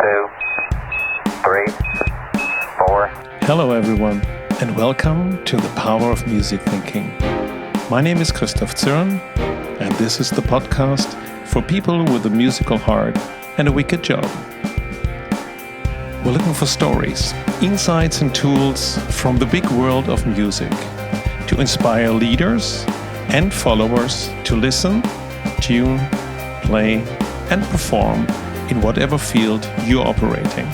2, 3, 4. Hello everyone, and welcome to the Power of Music Thinking. My name is Christoph Zürn, and this is the podcast for people with a musical heart and a wicked job. We're looking for stories, insights and tools from the big world of music to inspire leaders and followers to listen, tune, play and perform in whatever field you're operating.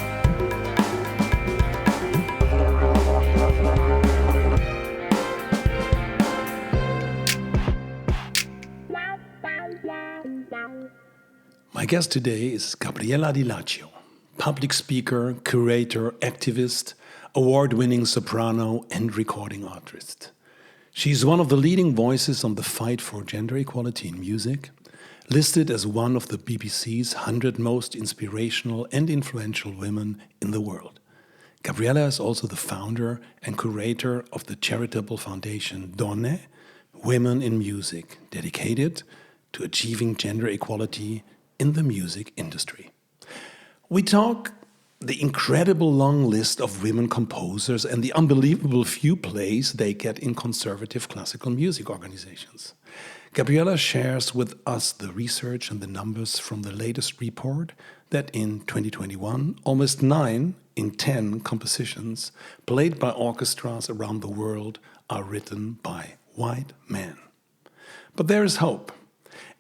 My guest today is Gabriella Di Laccio, public speaker, curator, activist, award-winning soprano and recording artist. She's one of the leading voices on the fight for gender equality in music, listed as one of the BBC's 100 most inspirational and influential women in the world. Gabriella is also the founder and curator of the charitable foundation Donne, Women in Music, dedicated to achieving gender equality in the music industry. We talk the incredible long list of women composers and the unbelievable few plays they get in conservative classical music organizations. Gabriella shares with us the research and the numbers from the latest report that in 2021, almost 9 in 10 compositions played by orchestras around the world are written by white men. But there is hope,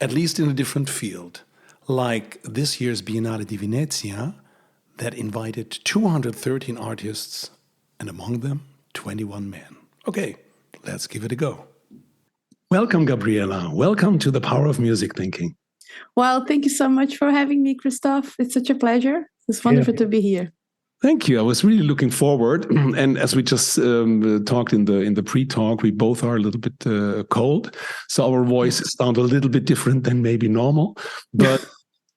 at least in a different field, like this year's Biennale di Venezia, that invited 213 artists, and among them, 21 men. Okay, let's give it a go. Welcome, Gabriella. Welcome to the Power of Music Thinking. Well, thank you so much for having me, Christoph. It's such a pleasure. It's wonderful to be here. Thank you. I was really looking forward. And as we just talked in the pre-talk, we both are a little bit cold. So our voices sound a little bit different than maybe normal. But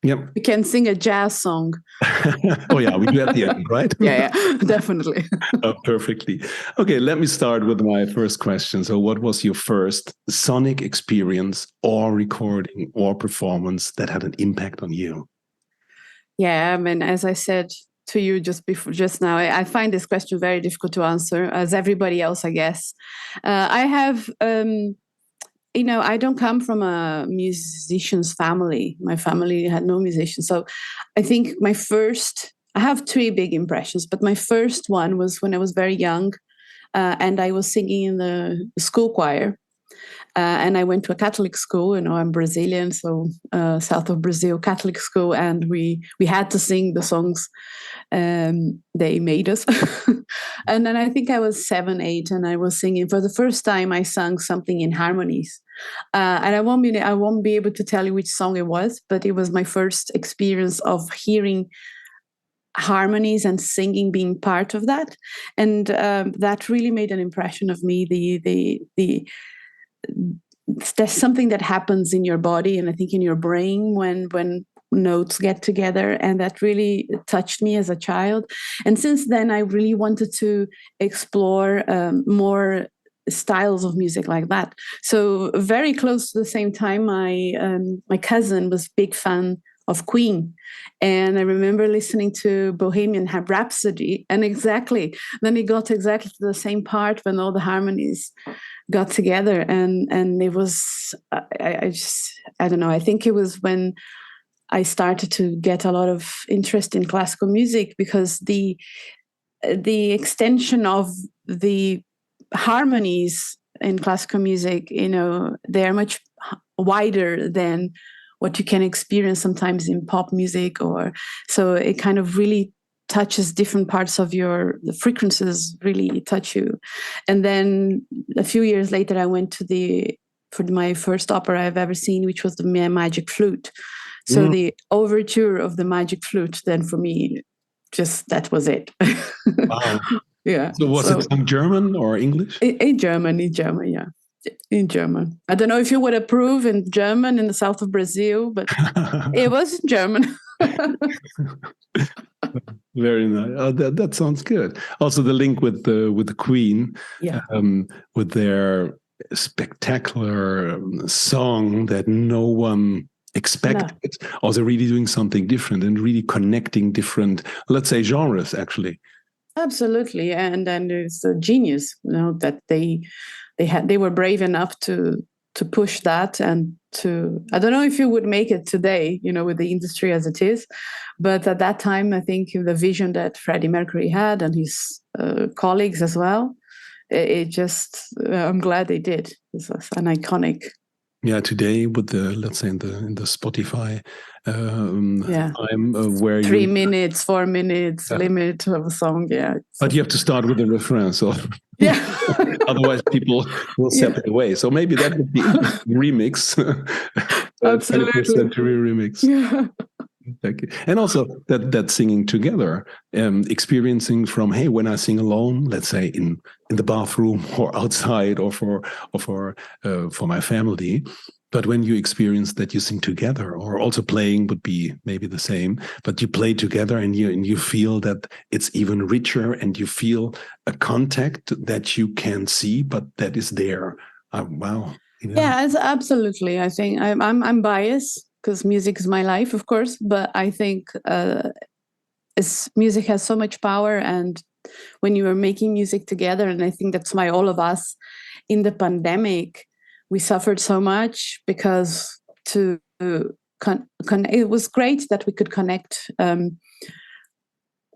yeah. We can sing a jazz song. Oh, yeah, we do at the end, right? Yeah, definitely. Oh, perfectly. Okay, let me start with my first question. So what was your first sonic experience or recording or performance that had an impact on you? Yeah, I mean, as I said to you just now, I find this question very difficult to answer, as everybody else, I guess. I have... I don't come from a musician's family. My family had no musicians. So I think I have 3 big impressions, but my first one was when I was very young and I was singing in the school choir. And I went to a Catholic school. I'm Brazilian, so south of Brazil, Catholic school. And we had to sing the songs they made us. And then I think I was 7, 8, and I was singing. For the first time, I sang something in harmonies. And I won't be able to tell you which song it was, but it was my first experience of hearing harmonies and singing being part of that. And that really made an impression of me. There's something that happens in your body and I think in your brain when notes get together, and that really touched me as a child. And since then, I really wanted to explore more styles of music like that. So very close to the same time, my cousin was a big fan of Queen. And I remember listening to Bohemian Rhapsody, and then it got exactly to the same part when all the harmonies got together. And it was, I don't know, I think it was when I started to get a lot of interest in classical music, because the extension of the harmonies in classical music, they are much wider than what you can experience sometimes in pop music, so it kind of really touches different parts of the frequencies really touch you. And then a few years later, I went for my first opera I've ever seen, which was the Magic Flute. So the overture of the Magic Flute, then for me, just that was it. Wow. Yeah. So was it in German or English? In German, yeah. In German. I don't know if you would approve in German in the south of Brazil, but it was in German. Very nice. Oh, that sounds good. Also, the link with the Queen, with their spectacular song that no one expected, or they're really doing something different and really connecting different, let's say, genres, actually. Absolutely, and it's a genius, that they were brave enough to push that, and to, I don't know if you would make it today, with the industry as it is, but at that time, I think the vision that Freddie Mercury had and his colleagues as well, it just, I'm glad they did. It was an iconic. Yeah, today with the, let's say, in the Spotify time, where 3 minutes, 4 minutes limit of a song, But you have to start with the refrain, so otherwise people will step it away. So maybe that would be remix, absolutely, 21st century remix. Yeah. Okay. And also that singing together, experiencing from, hey, when I sing alone, let's say in the bathroom or outside, or for my family, but when you experience that you sing together, or also playing would be maybe the same, but you play together and you feel that it's even richer, and you feel a contact that you can see, but that is there. Wow. Yeah, absolutely. I think I'm biased, because music is my life, of course, but I think music has so much power, and when you are making music together, and I think that's why all of us in the pandemic, we suffered so much, because it was great that we could connect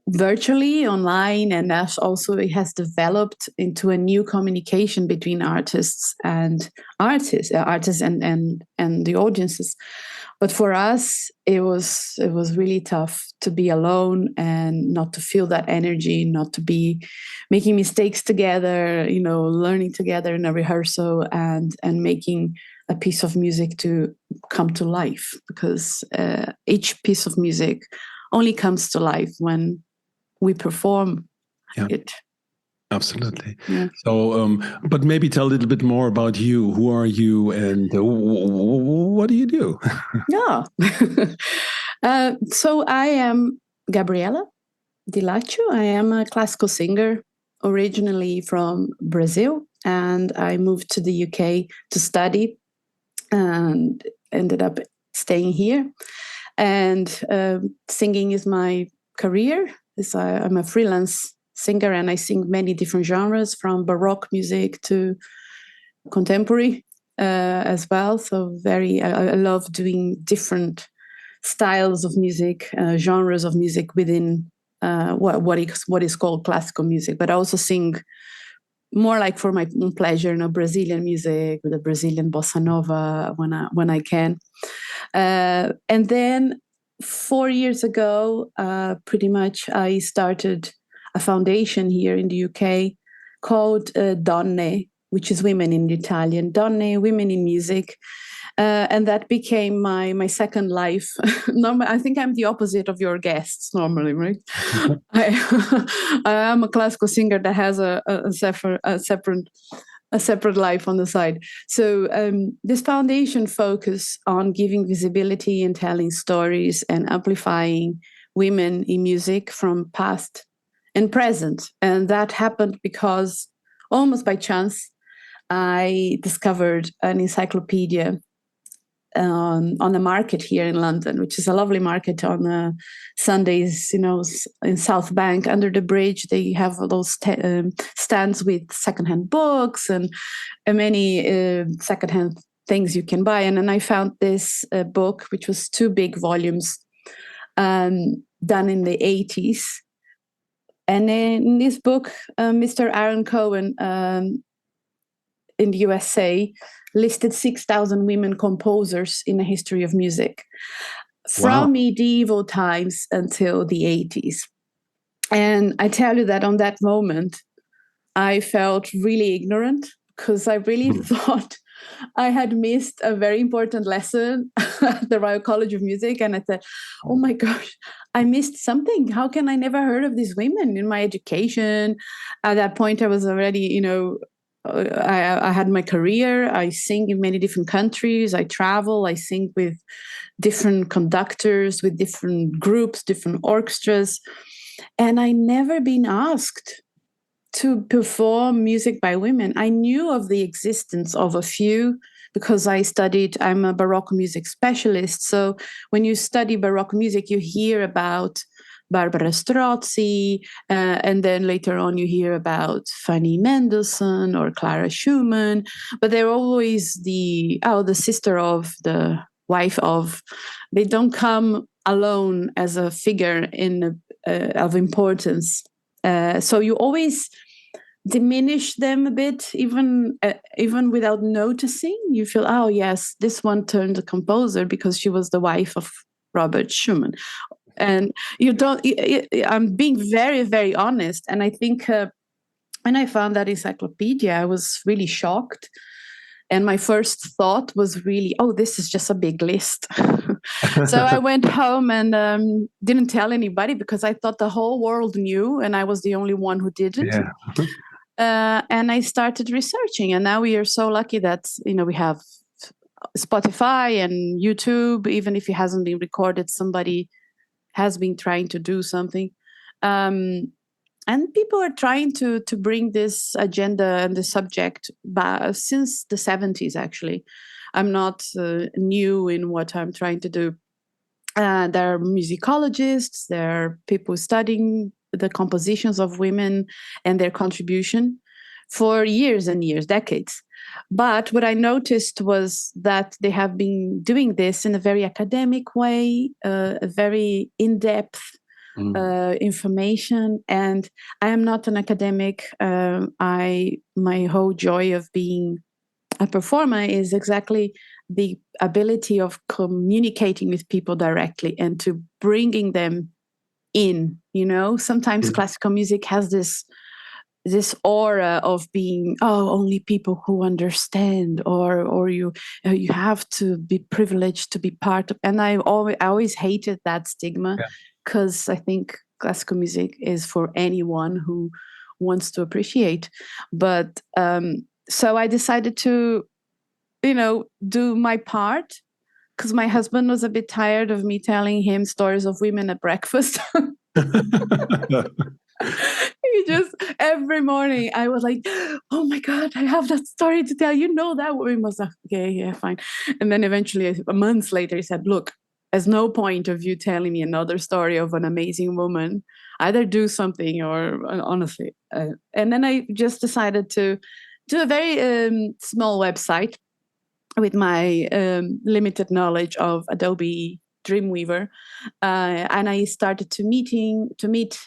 virtually online, and also it has developed into a new communication between artists and the audiences. But for us, it was really tough to be alone and not to feel that energy, not to be making mistakes together, learning together in a rehearsal, and making a piece of music to come to life, because each piece of music only comes to life when we perform it. Absolutely. Yeah. So, but maybe tell a little bit more about you. Who are you, and what do you do? Yeah. So I am Gabriella Di Laccio. I am a classical singer, originally from Brazil, and I moved to the UK to study, and ended up staying here. And singing is my career. I'm a freelance singer, and I sing many different genres, from Baroque music to contemporary as well. So I love doing different styles of music, genres of music within what is called classical music. But I also sing more like for my own pleasure, Brazilian music, with the Brazilian bossa nova when I can. And then 4 years ago, pretty much, I started a foundation here in the UK called Donne, which is women in Italian. Donne, women in music. And that became my second life. I think I'm the opposite of your guests normally, right? I am a classical singer that has a separate life on the side. So this foundation focuses on giving visibility and telling stories and amplifying women in music from past and present. And that happened because, almost by chance, I discovered an encyclopedia on the market here in London, which is a lovely market on Sundays, in South Bank under the bridge. They have those stands with secondhand books and many secondhand things you can buy. And then I found this book, which was 2 big volumes, done in the 80s. And in this book, Mr. Aaron Cohen in the USA listed 6,000 women composers in the history of music, from medieval times until the 80s. And I tell you that on that moment, I felt really ignorant, because I really thought I had missed a very important lesson at the Royal College of Music. And I thought, oh my gosh, I missed something. How can I never heard of these women in my education? At that point, I was already, I had my career. I sing in many different countries. I travel. I sing with different conductors, with different groups, different orchestras. And I never been asked to perform music by women. I knew of the existence of a few because I'm a Baroque music specialist. So when you study Baroque music, you hear about Barbara Strozzi, and then later on you hear about Fanny Mendelssohn or Clara Schumann, but they're always the sister of, the wife of. They don't come alone as a figure of importance. So you always diminish them a bit, even without noticing. You feel, oh yes, this one turned a composer because she was the wife of Robert Schumann. And you don't. I'm being very, very honest, and I think when I found that encyclopedia, I was really shocked. And my first thought was really, oh, this is just a big list. So I went home and didn't tell anybody because I thought the whole world knew and I was the only one who didn't. Yeah. And I started researching. And now we are so lucky that, we have Spotify and YouTube. Even if it hasn't been recorded, somebody has been trying to do something. And people are trying to bring this agenda and the subject since the 70s, actually. I'm not new in what I'm trying to do. There are musicologists, there are people studying the compositions of women and their contribution for years and years, decades. But what I noticed was that they have been doing this in a very academic way, a very in-depth information. And I am not an academic. My whole joy of being a performer is exactly the ability of communicating with people directly and to bringing them in. Sometimes classical music has this aura of being, only people who understand, or you have to be privileged to be part of. And I always hated that stigma, because I think classical music is for anyone who wants to appreciate. But so I decided to, do my part, because my husband was a bit tired of me telling him stories of women at breakfast. He just, every morning I was like, oh my God, I have that story to tell. That woman was like, okay, yeah, fine. And then eventually, months later, he said, look, there's no point of you telling me another story of an amazing woman. Either do something or honestly. And then I just decided to do a very small website with my limited knowledge of Adobe Dreamweaver, and I started to meet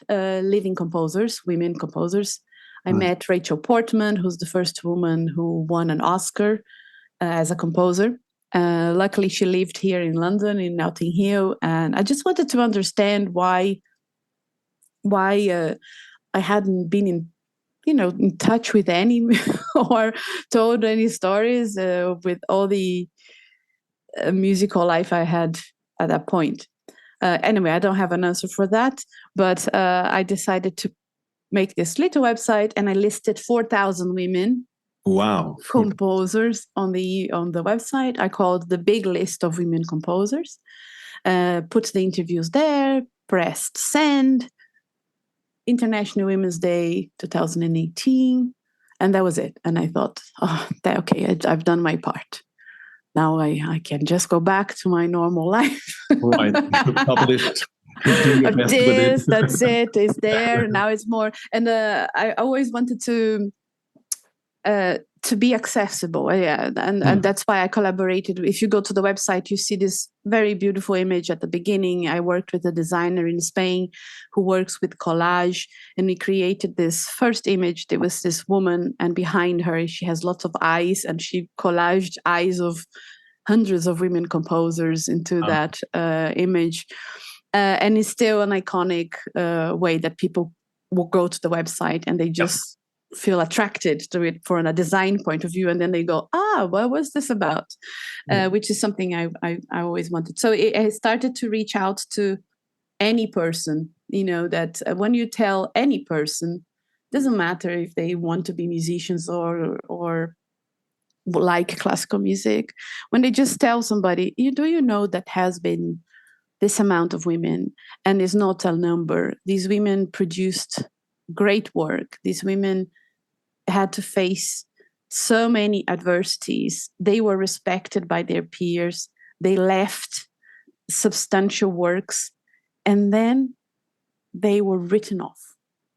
living composers, women composers. I met Rachel Portman, who's the first woman who won an Oscar as a composer. Luckily, she lived here in London, in Notting Hill, and I just wanted to understand why I hadn't been in touch with any or told any stories with all the musical life I had at that point. Anyway, I don't have an answer for that, but I decided to make this little website, and I listed 4,000 women. Wow. Composers on the website. I called the big list of women composers, put the interviews there, pressed send, International Women's Day 2018, and that was it. And I thought, okay, I've done my part. Now I can just go back to my normal life. Right. Published. That's it. It's there. Now it's more. And I always wanted to be accessible. And that's why I collaborated. If you go to the website, you see this very beautiful image at the beginning. I worked with a designer in Spain who works with collage, and we created this first image. There was this woman, and behind her she has lots of eyes, and she collaged eyes of hundreds of women composers into that image, and it's still an iconic way that people will go to the website and they just feel attracted to it from a design point of view, and then they go, what was this about? Which is something I always wanted. So I started to reach out to any person, that when you tell any person, doesn't matter if they want to be musicians or like classical music, when they just tell somebody, that has been this amount of women, and it's not a number. These women produced great work. These women had to face so many adversities. They were respected by their peers. They left substantial works, and then they were written off.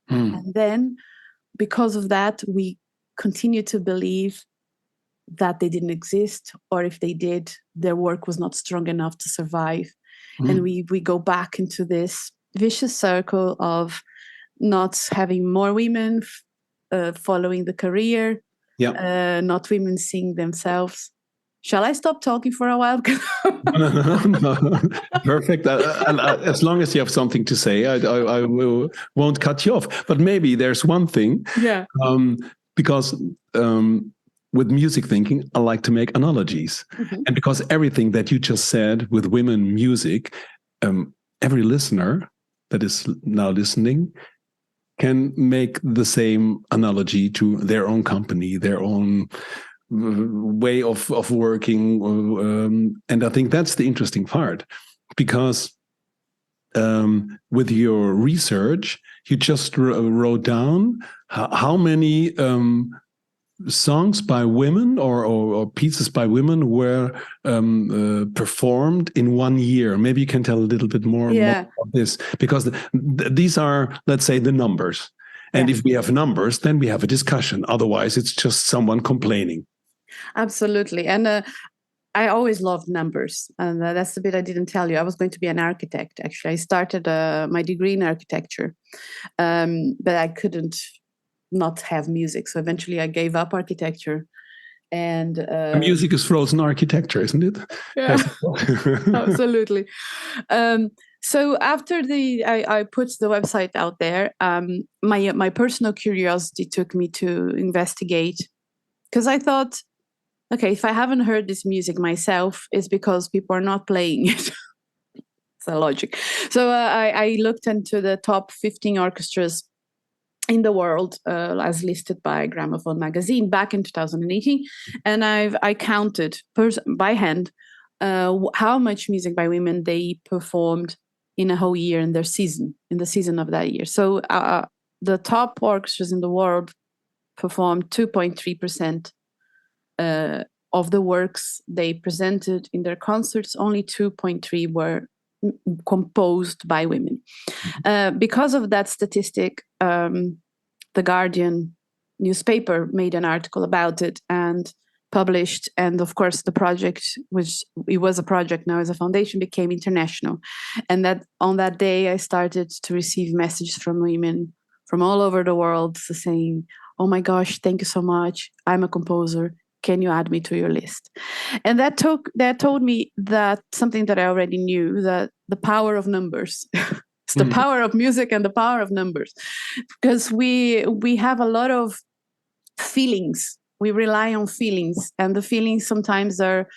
And then, because of that, we continue to believe that they didn't exist, or if they did, their work was not strong enough to survive. And we go back into this vicious circle of not having more women following the career, not women seeing themselves. Shall I stop talking for a while? No. Perfect. As long as you have something to say, I won't cut you off. But maybe there's one thing. Yeah. Because with music thinking, I like to make analogies. And because everything that you just said with women music, every listener that is now listening can make the same analogy to their own company, their own way of working. And I think that's the interesting part, because with your research, you just wrote down how many songs by women or pieces by women were performed in 1 year. Maybe you can tell a little bit more about this, because these are, let's say, the numbers. And if we have numbers, then we have a discussion. Otherwise, it's just someone complaining. Absolutely. And I always loved numbers. And that's the bit I didn't tell you. I was going to be an architect, actually. I started my degree in architecture, but I couldn't not have music. So eventually I gave up architecture. And music is frozen architecture, isn't it? Yeah, absolutely. So after I put the website out there, my personal curiosity took me to investigate, because I thought, okay, if I haven't heard this music myself, it's because people are not playing it. It's a logic. So I looked into the top 15 orchestras in the world, as listed by Gramophone magazine back in 2018, and I counted by hand how much music by women they performed in a whole year in the season of that year. So the top orchestras in the world performed 2.3% of the works they presented in their concerts. Only 2.3 were composed by women. Because of that statistic, the Guardian newspaper made an article about it and published. And of course, the project, which it was a project now as a foundation, became international. And that on that day, I started to receive messages from women from all over the world saying, "Oh my gosh, thank you so much. I'm a composer. Can you add me to your list?" And that told me that something that I already knew, that the power of numbers. It's the power of music and the power of numbers, because we have a lot of feelings. We rely on feelings, and the feelings sometimes are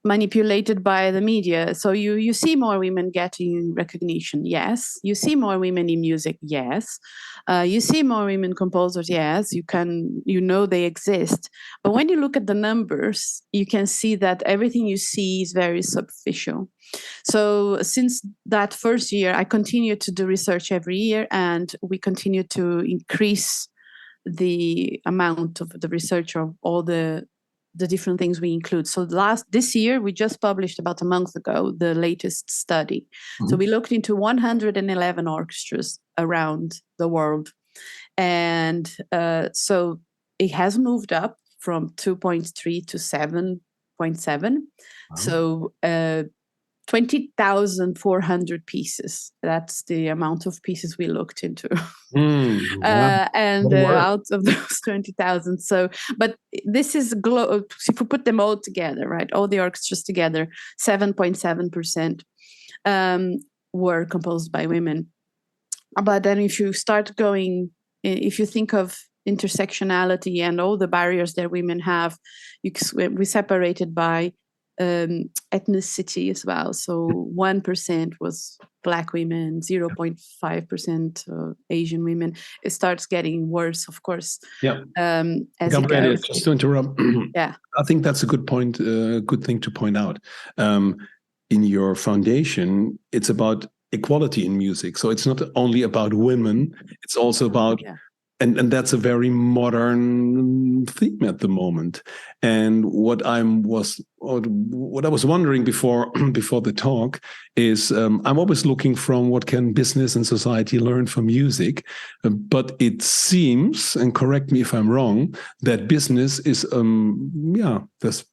manipulated by the media. So you see more women getting recognition, yes. You see more women in music, yes. You see more women composers, yes. You know they exist. But when you look at the numbers, you can see that everything you see is very superficial. So since that first year, I continued to do research every year, and we continue to increase the amount of the research of all the different things we include. So this year, we just published about a month ago the latest study. So we looked into 111 orchestras around the world. And so it has moved up from 2.3 to 7.7. Wow. So 20,400 pieces. That's the amount of pieces we looked into. Wow. And out of those 20,000. So, but this is, if we put them all together, right, all the orchestras together, 7.7% were composed by women. But then if you think of intersectionality and all the barriers that women have, we separated by ethnicity as well. So 1% was Black women, 0.5% Asian women. It starts getting worse, of course. Yeah. As Gabriella, just to interrupt. Yeah. I think that's a good point. Good thing to point out. In your foundation, it's about equality in music. So it's not only about women. It's also about and that's a very modern theme at the moment. And what I was wondering before the talk is, I'm always looking from what can business and society learn from music, but it seems, and correct me if I'm wrong, that business is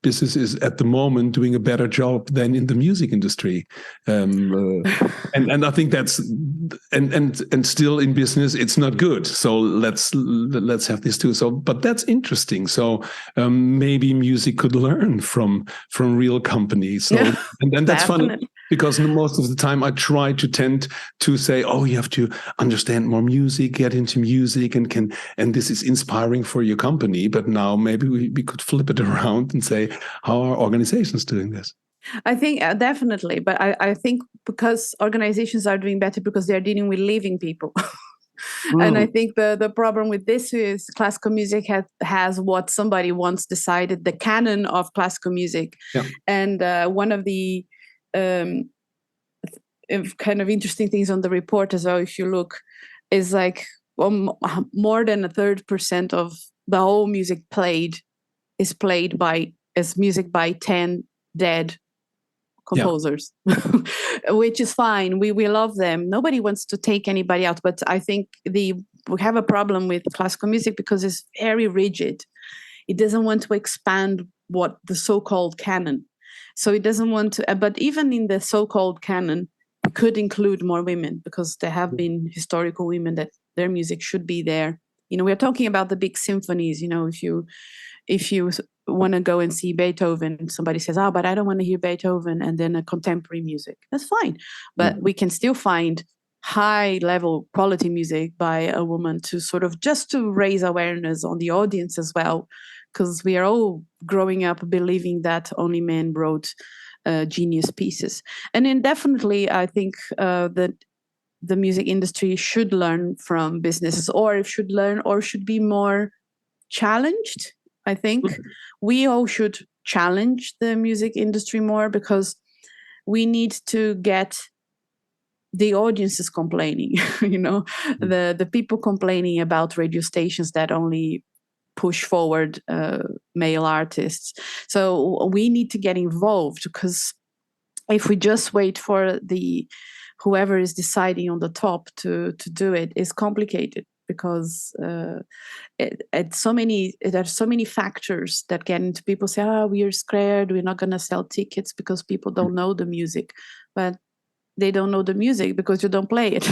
business is at the moment doing a better job than in the music industry, and I think that's and still in business it's not good. So let's have this too. So, but that's interesting. So maybe music could learn from real companies. So and that's funny, because most of the time I tend to say, oh, you have to understand more music, get into music, and this is inspiring for your company. But now maybe we could flip it around and say, how are organizations doing this? I think definitely, but I think because organizations are doing better because they are dealing with living people. And I think the problem with this is classical music has what somebody once decided, the canon of classical music. Yeah. And one of the kind of interesting things on the report as well, if you look, is like more than 30% of the whole music played is played as music by 10 dead composers, which is fine. We love them. Nobody wants to take anybody out, but I think we have a problem with classical music because it's very rigid. It doesn't want to expand what the so-called canon. So it doesn't want to, but even in the so-called canon, it could include more women, because there have been historical women that their music should be there. We're talking about the big symphonies. If you want to go and see Beethoven, somebody says, oh, but I don't want to hear Beethoven and then a contemporary music. That's fine. But we can still find high level quality music by a woman to sort of just to raise awareness on the audience as well, because we are all growing up believing that only men wrote genius pieces. And then definitely I think that the music industry should learn from businesses, or should be more challenged. I think we all should challenge the music industry more, because we need to get the audiences complaining, the people complaining about radio stations that only push forward male artists. So we need to get involved, because if we just wait for whoever is deciding on the top to do it, is complicated, because there are so many factors that get into people say, we are scared, we're not going to sell tickets because people don't know the music. But they don't know the music because you don't play it.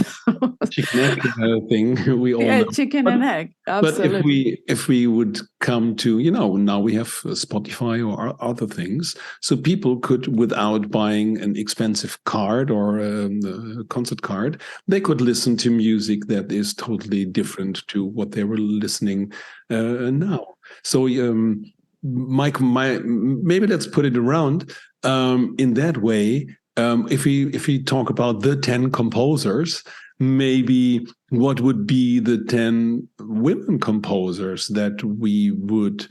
Chicken egg thing, we all know. Chicken and egg, absolutely. But if we would come to, now we have Spotify or other things, so people could, without buying an expensive card or a concert card, they could listen to music that is totally different to what they were listening now. So Mike, maybe let's put it around in that way. If we talk about the 10 composers, maybe what would be the 10 women composers that we would,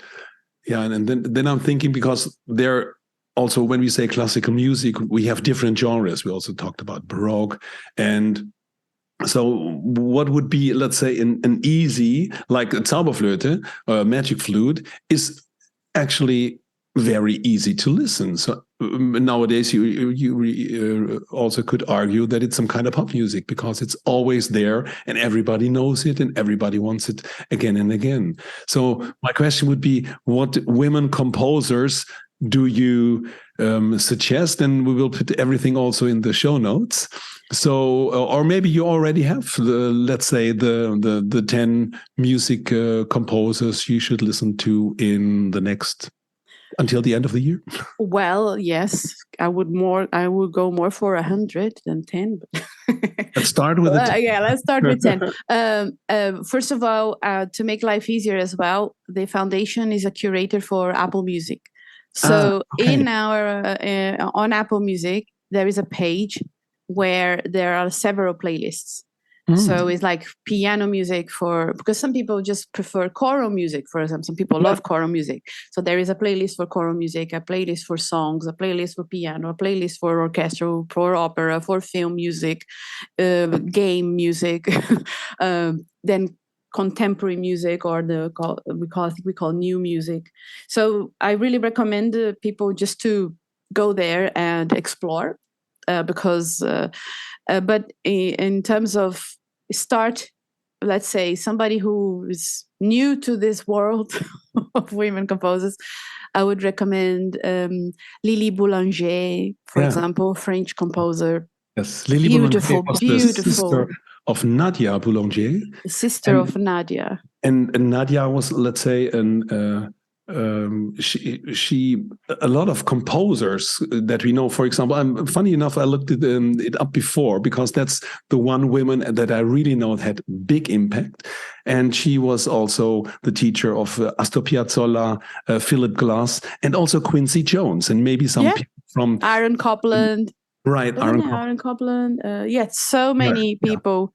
and then I'm thinking, because there also, when we say classical music, we have different genres. We also talked about Baroque, and so what would be, let's say, an easy, like a Zauberflöte, magic flute, is actually very easy to listen. So nowadays you also could argue that it's some kind of pop music, because it's always there and everybody knows it and everybody wants it again and again. So my question would be, what women composers do you suggest? And we will put everything also in the show notes. So, or maybe you already have let's say the 10 music composers you should listen to in the next, until the end of the year? Well, yes, I would go more for 100 than 10. Let's start with 10. Let's start with 10. First of all, to make life easier as well, the foundation is a curator for Apple Music. So in our on Apple Music, there is a page where there are several playlists. So it's like piano music because some people just prefer choral music, for example. Some people love choral music. So there is a playlist for choral music, a playlist for songs, a playlist for piano, a playlist for orchestra, for opera, for film music, game music. Then contemporary music, or we call new music. So I really recommend people just to go there and explore, because but in terms of start, let's say somebody who is new to this world of women composers, I would recommend Lily Boulanger, for example, French composer. Yes, Lily Beautiful, Boulanger was beautiful. the sister of Nadia Boulanger. Sister of Nadia. And Nadia was, let's say, she a lot of composers that we know. For example, funny enough, I looked it up before, because that's the one woman that I really know had big impact. And she was also the teacher of Astor Piazzolla, Philip Glass, and also Quincy Jones, and maybe some people from Aaron Copland. Right, Aaron Copland. Yes, so many people.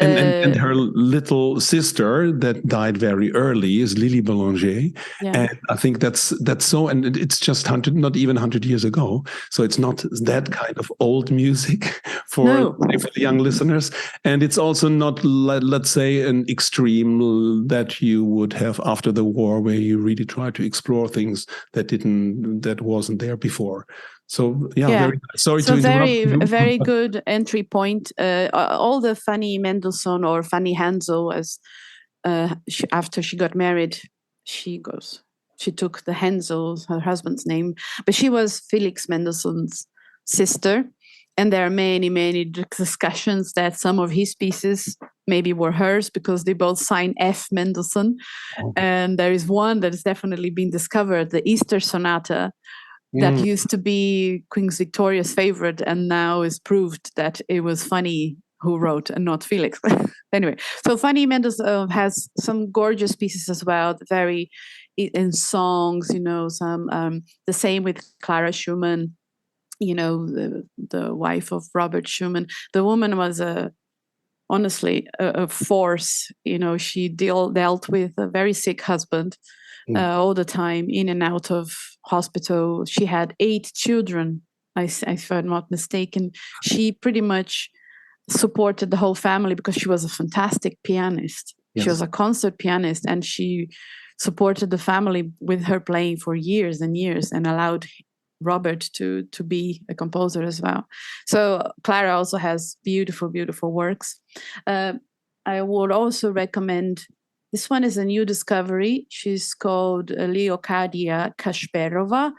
And her little sister that died very early is Lily Boulanger. And I think that's so, and it's just not even 100 years ago. So it's not that kind of old music for the young listeners. And it's also not, let's say, an extreme that you would have after the war, where you really try to explore things that wasn't there before. So very sorry to interrupt. Very good entry point. All the Fanny Mendelssohn or Fanny Hansel, as after she got married, she took the Hansel, her husband's name, but she was Felix Mendelssohn's sister. And there are many discussions that some of his pieces maybe were hers, because they both signed F. Mendelssohn. And there is one that has definitely been discovered, the Easter Sonata, that used to be Queen Victoria's favorite, and now is proved that it was Fanny who wrote and not Felix. Anyway, so Fanny Mendelssohn has some gorgeous pieces as well, very in songs, some the same with Clara Schumann, the wife of Robert Schumann. The woman was honestly a force. She dealt with a very sick husband all the time, in and out of hospital. She had 8 children, if I'm not mistaken. She pretty much supported the whole family, because she was a fantastic pianist. She was a concert pianist, and she supported the family with her playing for years and years, and allowed Robert to be a composer as well. So Clara also has beautiful works. I would also recommend, this one is a new discovery. She's called Leocadia Kashperova.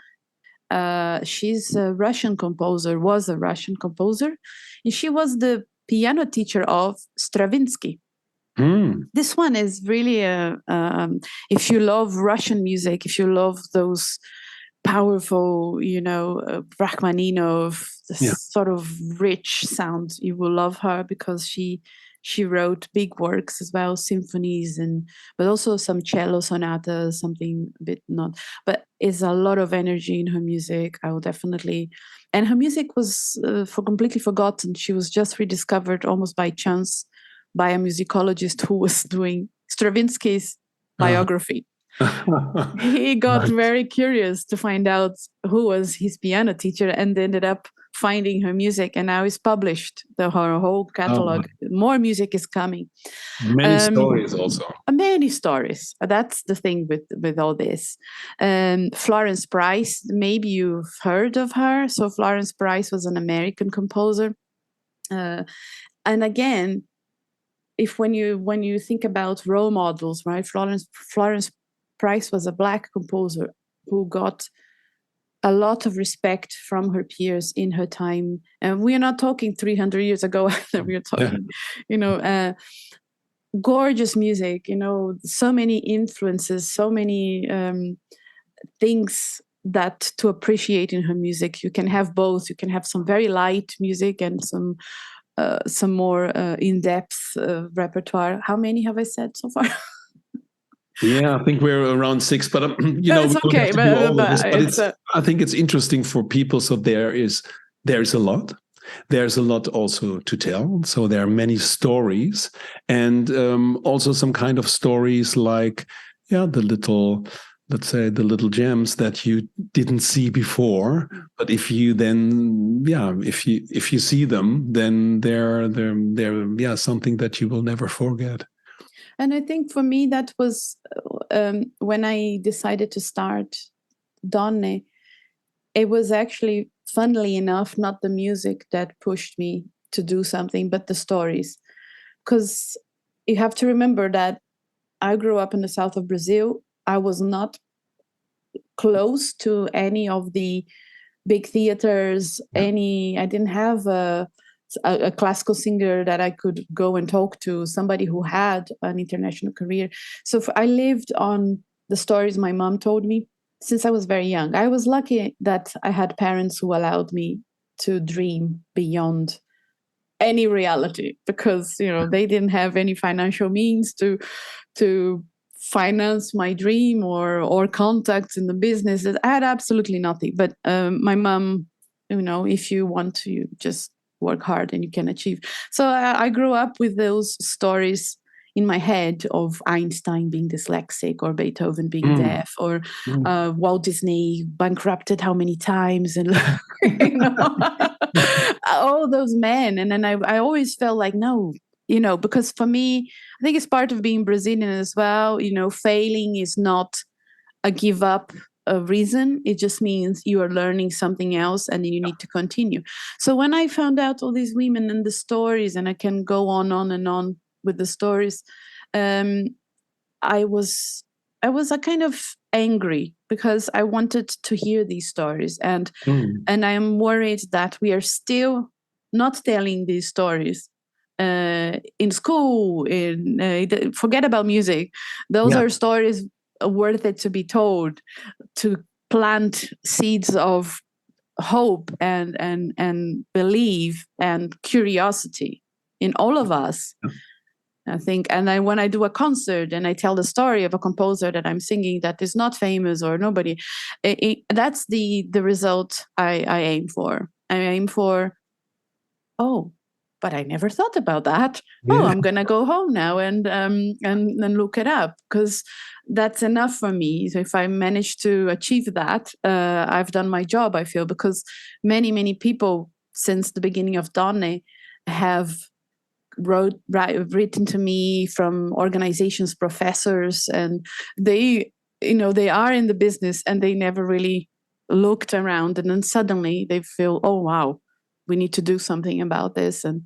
She's a Russian composer, was a Russian composer, and she was the piano teacher of Stravinsky. This one is really if you love Russian music, if you love those powerful, Rachmaninoff, sort of rich sound, you will love her, because she wrote big works as well, symphonies, but also some cello sonatas, something a bit not, but it's a lot of energy in her music. I will definitely, and her music was completely forgotten. She was just rediscovered almost by chance by a musicologist who was doing Stravinsky's biography. He got very curious to find out who was his piano teacher, and ended up finding her music, and now it's published, her whole catalog. More music is coming. Many stories also. Many stories. That's the thing with all this. Florence Price, maybe you've heard of her. So Florence Price was an American composer. And again, when you think about role models, right? Florence Price was a Black composer who got a lot of respect from her peers in her time. And we are not talking 300 years ago. We are talking, gorgeous music, so many influences, so many things that to appreciate in her music. You can have both. You can have some very light music and some more in-depth repertoire. How many have I said so far? Yeah, I think we're around 6, but it's okay. I think it's interesting for people. So there is a lot. There's a lot also to tell. So there are many stories, and also some kind of stories like let's say the little gems that you didn't see before, but if you see them, then they're something that you will never forget. And I think for me, that was when I decided to start Donne, it was actually, funnily enough, not the music that pushed me to do something, but the stories. Because you have to remember that I grew up in the south of Brazil. I was not close to any of the big theaters. I didn't have a classical singer that I could go and talk to, somebody who had an international career. So I lived on the stories my mom told me since I was very young. I was lucky that I had parents who allowed me to dream beyond any reality, because they didn't have any financial means to finance my dream or contacts in the business. I had absolutely nothing. But my mom, if you want to, you just work hard and you can achieve. So I grew up with those stories in my head of Einstein being dyslexic, or Beethoven being deaf, or Walt Disney bankrupted how many times, and all those men. And then I always felt like, no, because for me, I think it's part of being Brazilian as well. Failing is not a give up a reason. It just means you are learning something else and then you need to continue. So when I found out all these women and the stories, and I can go on and on with the stories, I was a kind of angry, because I wanted to hear these stories, and I am worried that we are still not telling these stories in school. Forget about music; those are stories worth it to be told, to plant seeds of hope and belief and curiosity in all of us. I think, and then when I do a concert and I tell the story of a composer that I'm singing that is not famous or nobody, that's the result I aim for. I aim for, oh, but I never thought about that. Yeah. Oh, I'm gonna go home now and look it up, because that's enough for me. So if I manage to achieve that, I've done my job, I feel, because many people since the beginning of Donne have written to me from organizations, professors, and they are in the business and they never really looked around, and then suddenly they feel, oh wow, we need to do something about this. And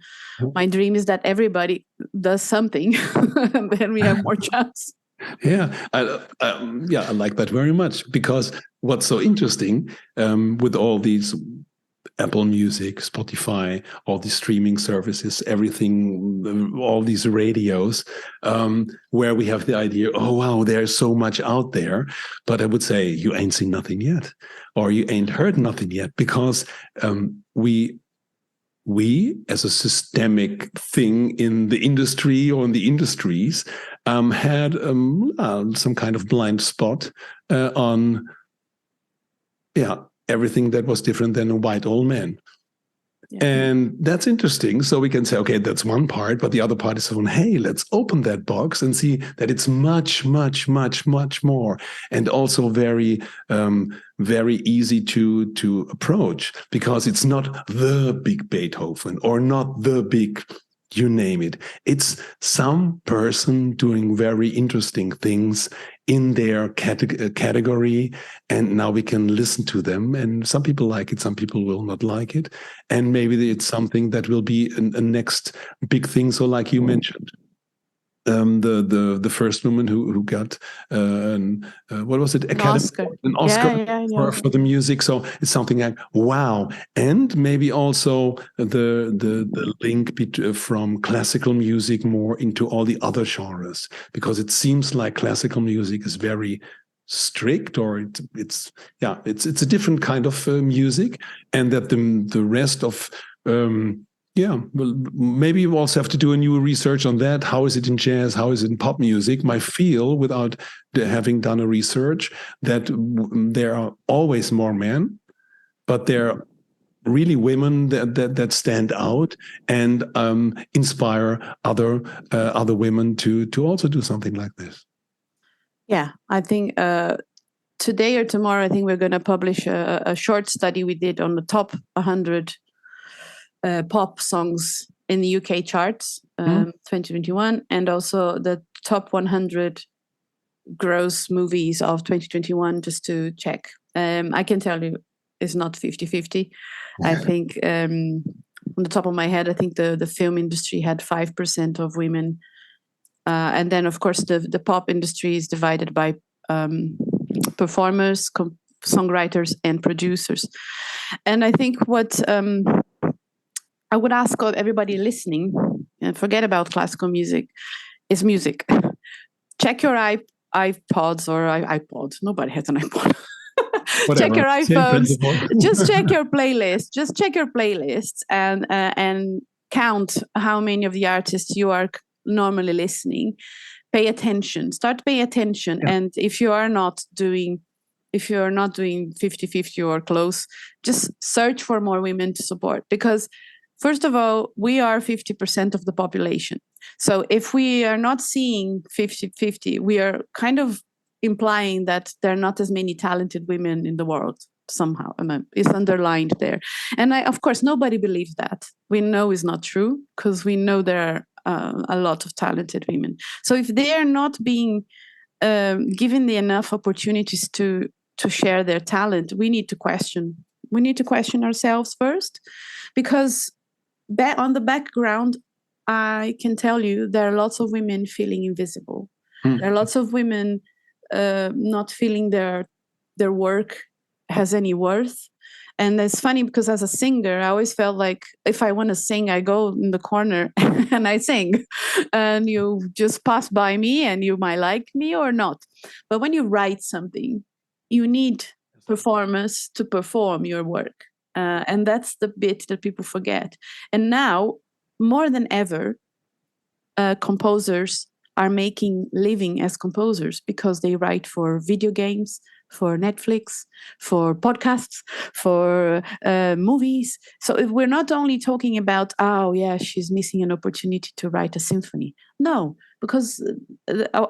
my dream is that everybody does something and then we have more chance. I like that very much, because what's so interesting with all these Apple Music, Spotify, all these streaming services, everything, all these radios, where we have the idea, oh, wow, there's so much out there. But I would say you ain't seen nothing yet, or you ain't heard nothing yet, because we, as a systemic thing in the industry or in the industries, had some kind of blind spot on, everything that was different than a white old man. Yeah. And that's interesting. So we can say, okay, that's one part, but the other part is, hey, let's open that box and see that it's much, much, much, much more, and also very, very easy to approach, because it's not the big Beethoven or not the big, you name it. It's some person doing very interesting things in their category, and now we can listen to them. And some people like it, some people will not like it, and maybe it's something that will be a next big thing. So, like you mentioned, the first woman who got what was it? An Oscar. An Oscar for the music. So it's something like, wow. And maybe also the link from classical music more into all the other genres, because it seems like classical music is very strict, or it's a different kind of music, and that the rest of well, maybe you also have to do a new research on that. How is it in jazz? How is it in pop music? My feel, without having done a research, that there are always more men, but there are really women that stand out and inspire other women to also do something like this. Yeah, I think today or tomorrow, I think we're going to publish a short study we did on the top 100 pop songs in the UK charts, 2021, and also the top 100 gross movies of 2021, just to check. I can tell you it's not 50-50. I think, on the top of my head, I think the film industry had 5% of women. And then, of course, the pop industry is divided by performers, songwriters, and producers. And I think what I would ask of everybody listening, and forget about classical music, is music. Check your iPods or iPods. Nobody has an iPod. Check your iPhones. Just check your playlist. Just check your playlists and count how many of the artists you are normally listening. Pay attention. Start paying attention. Yeah. And if you are not doing 50-50 or close, just search for more women to support. Because first of all, we are 50% of the population. So if we are not seeing 50-50, we are kind of implying that there are not as many talented women in the world somehow. It's underlined there. And of course, nobody believes that. We know it's not true because we know there are a lot of talented women. So if they are not being given the enough opportunities to share their talent, we need to question. We need to question ourselves first, because on the background, I can tell you there are lots of women feeling invisible. There are lots of women not feeling their work has any worth. And it's funny because as a singer, I always felt like if I want to sing, I go in the corner and I sing. And you just pass by me and you might like me or not. But when you write something, you need performers to perform your work. And that's the bit that people forget. And now, more than ever, composers are making living as composers because they write for video games, for Netflix, for podcasts, for movies. So we're not only talking about, oh yeah, she's missing an opportunity to write a symphony. No, because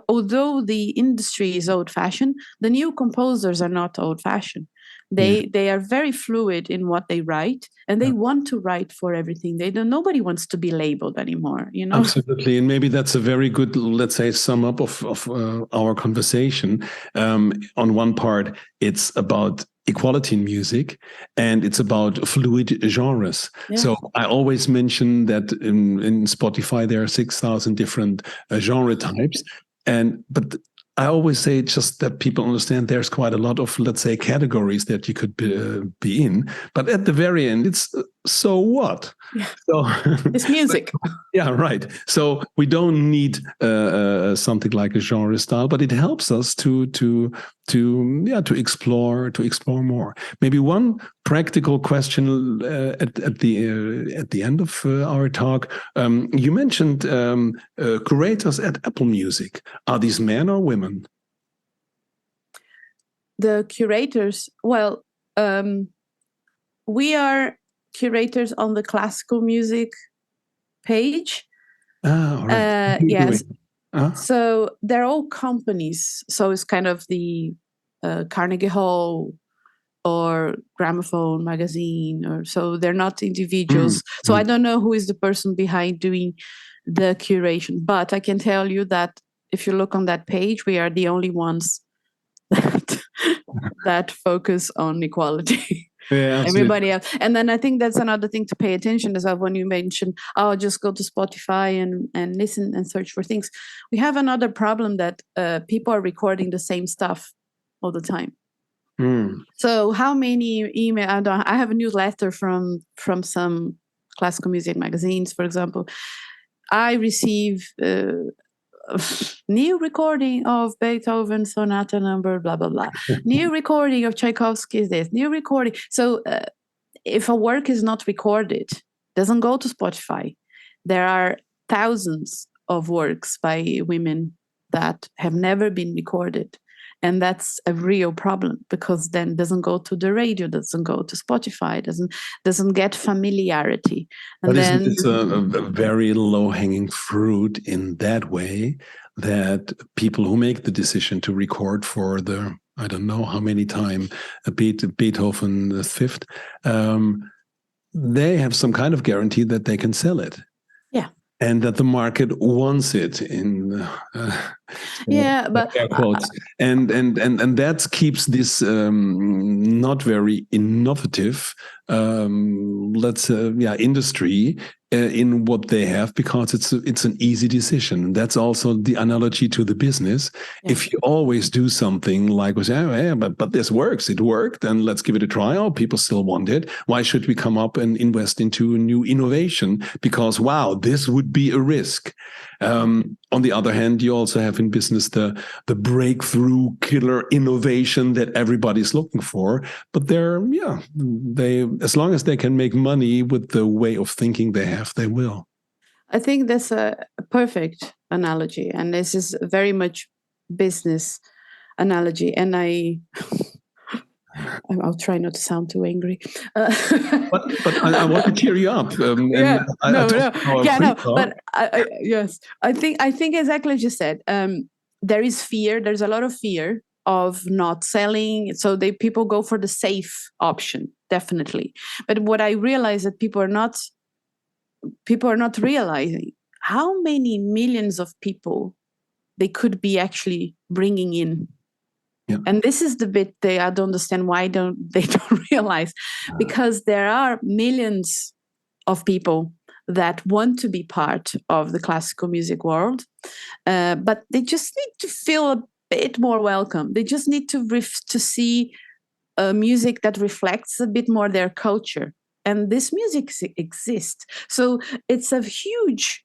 although the industry is old-fashioned, the new composers are not old-fashioned. They are very fluid in what they write, and they want to write for everything. Nobody wants to be labeled anymore, you know. Absolutely, and maybe that's a very good, let's say, sum up of our conversation. On one part, it's about equality in music, and it's about fluid genres. Yeah. So I always mention that in Spotify there are 6,000 different genre types, but I always say just that people understand there's quite a lot of, let's say, categories that you could be in. But at the very end, it's so what? Yeah. So it's music. Yeah, right. So we don't need something like a genre style, but it helps us to explore more. Maybe one practical question at the end of our talk. You mentioned curators at Apple Music. Are these men or women? The curators, well, we are curators on the classical music page. Ah, all right. Yes. So they're all companies. So it's kind of the Carnegie Hall or Gramophone magazine, or so they're not individuals. So I don't know who is the person behind doing the curation, but I can tell you that if you look on that page, we are the only ones that focus on equality. Yeah, everybody else. And then I think that's another thing to pay attention as well when you mention, just go to Spotify and listen and search for things. We have another problem that people are recording the same stuff all the time. So how many email? I have a newsletter from some classical music magazines, for example. I receive new recording of Beethoven Sonata number blah blah blah, new recording of Tchaikovsky's this, new recording. So if a work is not recorded, doesn't go to Spotify. There are thousands of works by women that have never been recorded, and that's a real problem because then doesn't go to the radio, doesn't go to Spotify, doesn't get familiarity. And but isn't this a very low-hanging fruit in that way, that people who make the decision to record for the, I don't know how many time, Beethoven the Fifth, they have some kind of guarantee that they can sell it. and that the market wants it in but air quotes, and that keeps this not very innovative industry in what they have, because it's an easy decision. That's also the analogy to the business. Yeah. If you always do something like, but this works, it worked, and let's give it a try. Oh, people still want it. Why should we come up and invest into a new innovation? Because wow, this would be a risk. On the other hand, you also have in business the breakthrough killer innovation that everybody's looking for. But they as long as they can make money with the way of thinking they have, they will. I think that's a perfect analogy, and this is very much business analogy. And I'll try not to sound too angry. But I want to cheer you up. Yes, I think exactly as you said. There is fear. There's a lot of fear of not selling, so people go for the safe option, definitely. But what I realize that people are not realizing how many millions of people they could be actually bringing in. Yeah. And this is the bit I don't understand why they don't realize, because there are millions of people that want to be part of the classical music world, but they just need to feel a bit more welcome. They just need to see music that reflects a bit more their culture, and this music exists. So it's a huge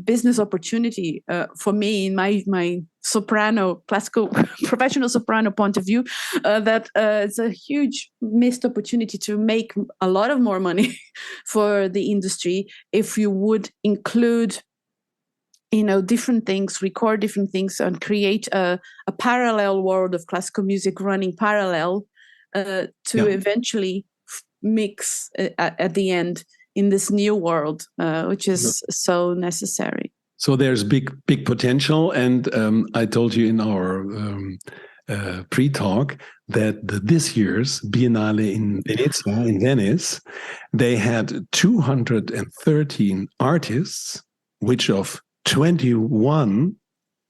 business opportunity for me in my soprano, classical professional soprano point of view, that it's a huge missed opportunity to make a lot of more money for the industry if you would include different things, record different things, and create a parallel world of classical music running parallel to eventually mix at the end in this new world, which is so necessary. So there's big potential, and I told you in our pre-talk that this year's Biennale in Venezia, in Venice, they had 213 artists, which of 21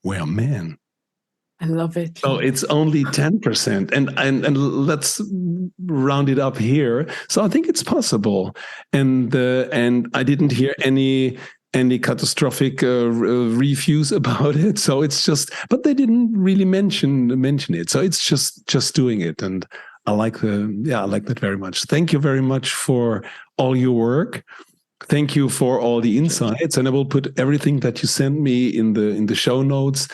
were men. I love it. So it's only 10%, and let's round it up here. So I think it's possible, and I didn't hear any catastrophic reviews about it. So it's just, but they didn't really mention it. So it's just doing it, and I like that very much. Thank you very much for all your work. Thank you for all the insights, and I will put everything that you sent me in the show notes,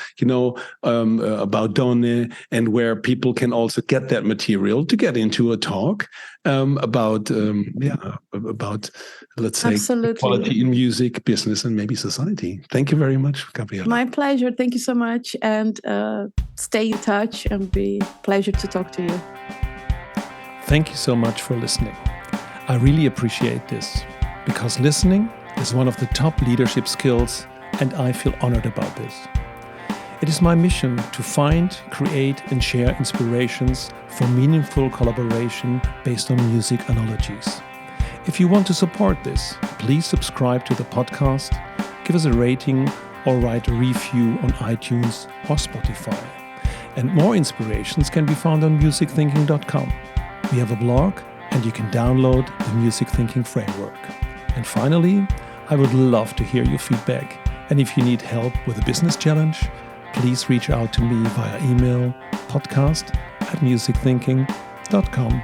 about Donne, and where people can also get that material to get into a talk about let's say quality in music, business, and maybe society. Thank you very much, Gabriella. My pleasure. Thank you so much, and stay in touch, and be a pleasure to talk to you. Thank you so much for listening. I really appreciate this, because listening is one of the top leadership skills, and I feel honored about this. It is my mission to find, create, and share inspirations for meaningful collaboration based on music analogies. If you want to support this, please subscribe to the podcast, give us a rating, or write a review on iTunes or Spotify. And more inspirations can be found on musicthinking.com. We have a blog, and you can download the Music Thinking Framework. And finally, I would love to hear your feedback. And if you need help with a business challenge, please reach out to me via email, podcast@musicthinking.com.